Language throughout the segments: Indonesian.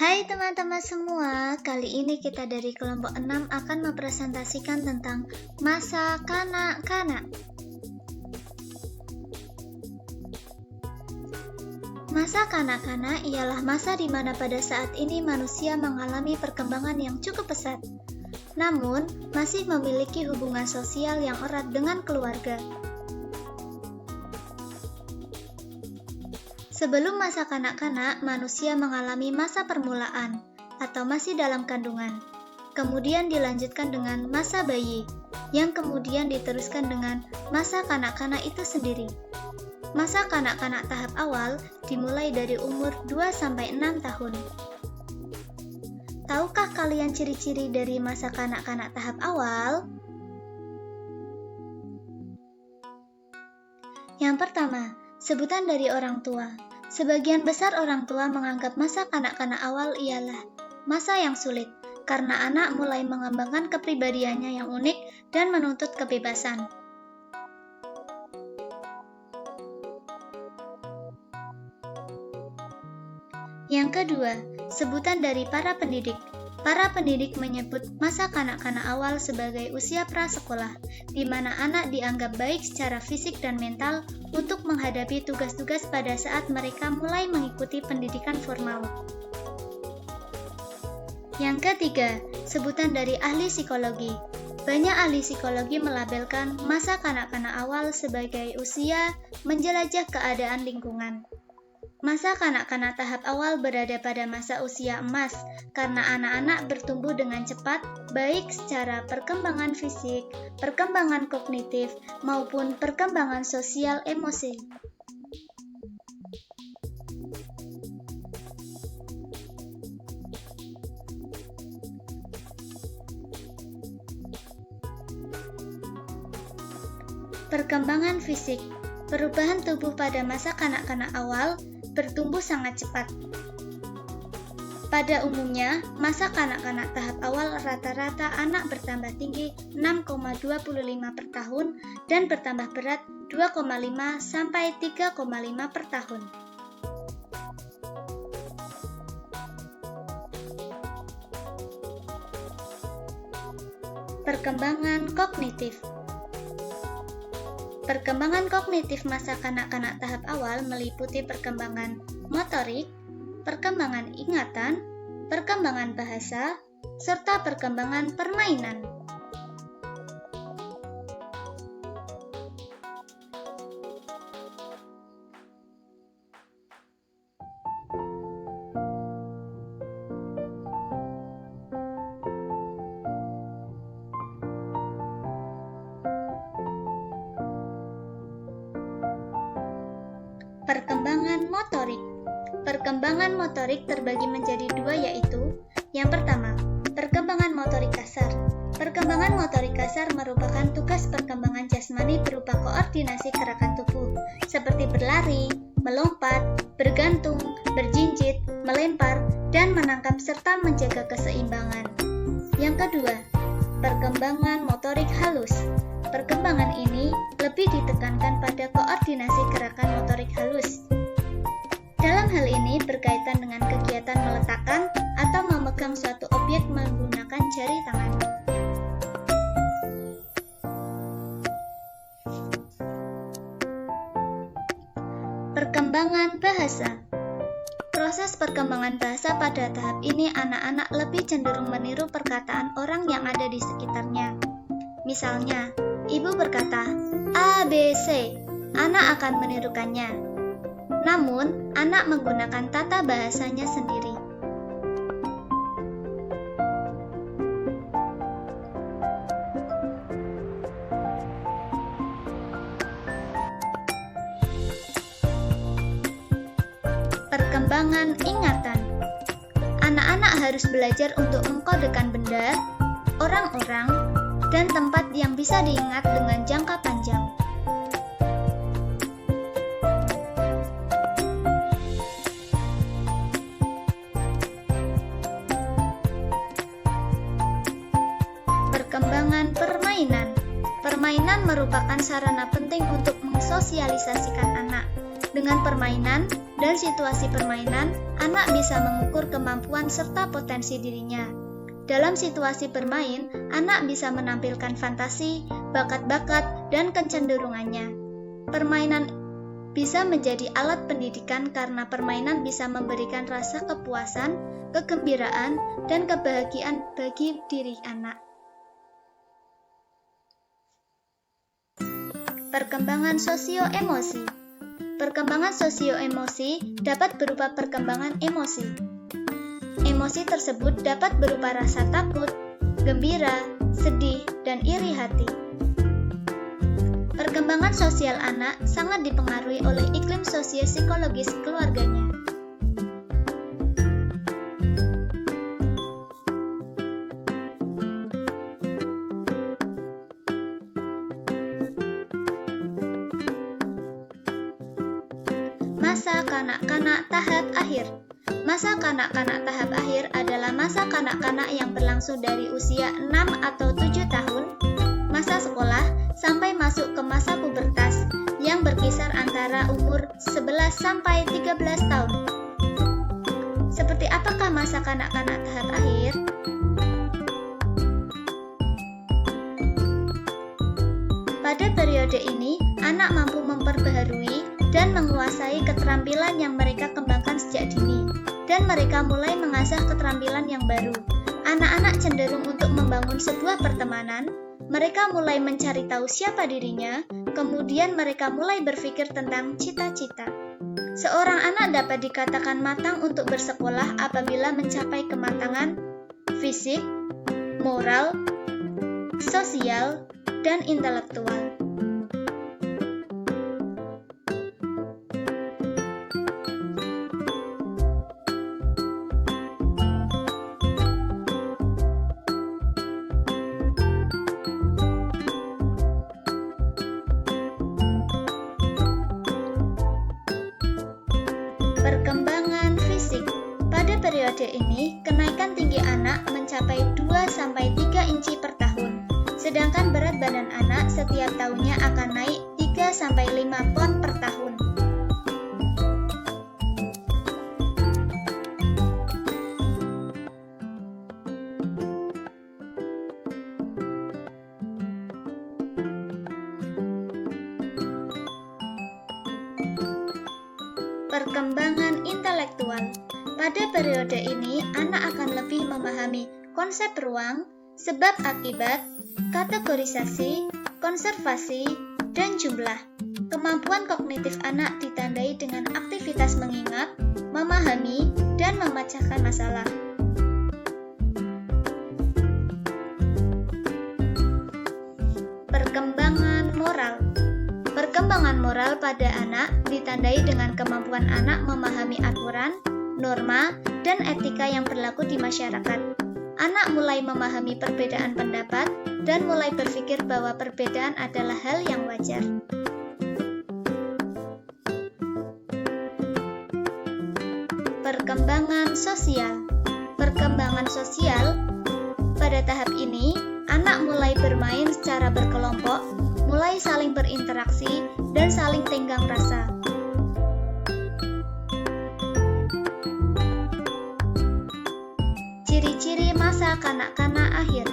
Hai teman-teman semua, kali ini kita dari kelompok 6 akan mempresentasikan tentang masa kanak-kanak. Masa kanak-kanak ialah masa di mana pada saat ini manusia mengalami perkembangan yang cukup pesat, namun masih memiliki hubungan sosial yang erat dengan keluarga. Sebelum masa kanak-kanak, manusia mengalami masa permulaan atau masih dalam kandungan. Kemudian dilanjutkan dengan masa bayi, yang kemudian diteruskan dengan masa kanak-kanak itu sendiri. Masa kanak-kanak tahap awal dimulai dari umur 2-6 tahun. Tahukah kalian ciri-ciri dari masa kanak-kanak tahap awal? Yang pertama, sebutan dari orang tua. Sebagian besar orang tua menganggap masa kanak-kanak awal ialah masa yang sulit, karena anak mulai mengembangkan kepribadiannya yang unik dan menuntut kebebasan. Yang kedua, sebutan dari para pendidik. Para pendidik menyebut masa kanak-kanak awal sebagai usia prasekolah, di mana anak dianggap baik secara fisik dan mental untuk menghadapi tugas-tugas pada saat mereka mulai mengikuti pendidikan formal. Yang ketiga, sebutan dari ahli psikologi. Banyak ahli psikologi melabelkan masa kanak-kanak awal sebagai usia menjelajah keadaan lingkungan. Masa kanak-kanak tahap awal berada pada masa usia emas karena anak-anak bertumbuh dengan cepat baik secara perkembangan fisik, perkembangan kognitif, maupun perkembangan sosial emosi. Perkembangan fisik. Perubahan tubuh pada masa kanak-kanak awal bertumbuh sangat cepat. Pada umumnya, masa kanak-kanak tahap awal rata-rata anak bertambah tinggi 6,25 per tahun dan bertambah berat 2,5 sampai 3,5 per tahun. Perkembangan kognitif. Perkembangan kognitif masa kanak-kanak tahap awal meliputi perkembangan motorik, perkembangan ingatan, perkembangan bahasa, serta perkembangan permainan. Perkembangan motorik. Perkembangan motorik terbagi menjadi dua, yaitu yang pertama, perkembangan motorik kasar. Perkembangan motorik kasar merupakan tugas perkembangan jasmani berupa koordinasi gerakan tubuh, seperti berlari, melompat, bergantung, berjinjit, melempar, dan menangkap serta menjaga keseimbangan. Yang kedua, perkembangan motorik halus. Perkembangan ini lebih ditekankan pada koordinasi gerakan motorik halus. Dalam hal ini berkaitan dengan kegiatan meletakkan atau memegang suatu objek menggunakan jari tangan. Perkembangan bahasa. Proses perkembangan bahasa pada tahap ini anak-anak lebih cenderung meniru perkataan orang yang ada di sekitarnya. Misalnya, ibu berkata, A, B, C. Anak akan menirukannya. Namun, anak menggunakan tata bahasanya sendiri. Perkembangan ingatan. Anak-anak harus belajar untuk mengkodekan benda, orang-orang, dan tempat yang bisa diingat dengan jangka panjang. Perkembangan permainan. Permainan merupakan sarana penting untuk mensosialisasikan anak. Dengan permainan dan situasi permainan, anak bisa mengukur kemampuan serta potensi dirinya. Dalam situasi bermain, anak bisa menampilkan fantasi, bakat-bakat, dan kecenderungannya. Permainan bisa menjadi alat pendidikan karena permainan bisa memberikan rasa kepuasan, kegembiraan, dan kebahagiaan bagi diri anak. Perkembangan sosio-emosi. Perkembangan sosio-emosi dapat berupa perkembangan emosi. Emosi tersebut dapat berupa rasa takut, gembira, sedih, dan iri hati. Perkembangan sosial anak sangat dipengaruhi oleh iklim sosio-psikologis keluarganya. Masa kanak-kanak tahap akhir. Masa kanak-kanak tahap akhir adalah masa kanak-kanak yang berlangsung dari usia 6 atau 7 tahun, masa sekolah, sampai masuk ke masa pubertas yang berkisar antara umur 11 sampai 13 tahun. Seperti apakah masa kanak-kanak tahap akhir? Pada periode ini, anak mampu memperbaharui dan menguasai keterampilan yang mereka kembangkan sejak dini, dan mereka mulai mengasah keterampilan yang baru. Anak-anak cenderung untuk membangun sebuah pertemanan, mereka mulai mencari tahu siapa dirinya, kemudian mereka mulai berpikir tentang cita-cita. Seorang anak dapat dikatakan matang untuk bersekolah apabila mencapai kematangan fisik, moral, sosial, dan intelektual. Perkembangan fisik. Pada periode ini, kenaikan tinggi anak mencapai 2-3 inci per tahun, sedangkan berat badan anak setiap tahunnya akan naik 3-5 pon per tahun. Perkembangan intelektual. Pada periode ini, anak akan lebih memahami konsep ruang, sebab akibat, kategorisasi, konservasi, dan jumlah. Kemampuan kognitif anak ditandai dengan aktivitas mengingat, memahami, dan memecahkan masalah. Perkembangan moral. Perkembangan moral pada anak ditandai dengan kemampuan anak memahami aturan, norma, dan etika yang berlaku di masyarakat. Anak mulai memahami perbedaan pendapat dan mulai berpikir bahwa perbedaan adalah hal yang wajar. Perkembangan sosial. Perkembangan sosial pada tahap ini, anak mulai bermain secara berkelompok, mulai saling berinteraksi, dan saling tenggang rasa. Ciri-ciri masa kanak-kanak akhir.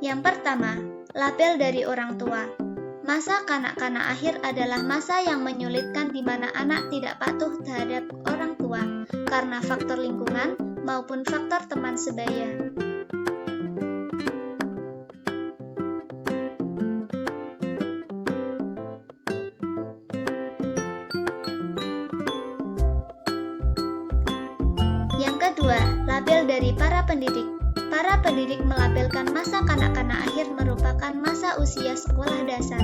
Yang pertama, label dari orang tua. Masa kanak-kanak akhir adalah masa yang menyulitkan di mana anak tidak patuh terhadap orang tua karena faktor lingkungan maupun faktor teman sebaya. Yang kedua, label dari para pendidik. Para pendidik melabelkan masa kanak-kanak akhir merupakan masa usia sekolah dasar.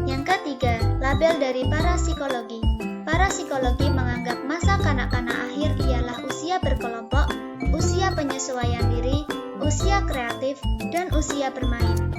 Yang ketiga, label dari para psikologi. Para psikologi menganggap masa kanak-kanak akhir ialah usia berkelompok, usia penyesuaian diri, usia kreatif, dan usia bermain.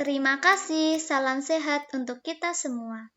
Terima kasih, salam sehat untuk kita semua.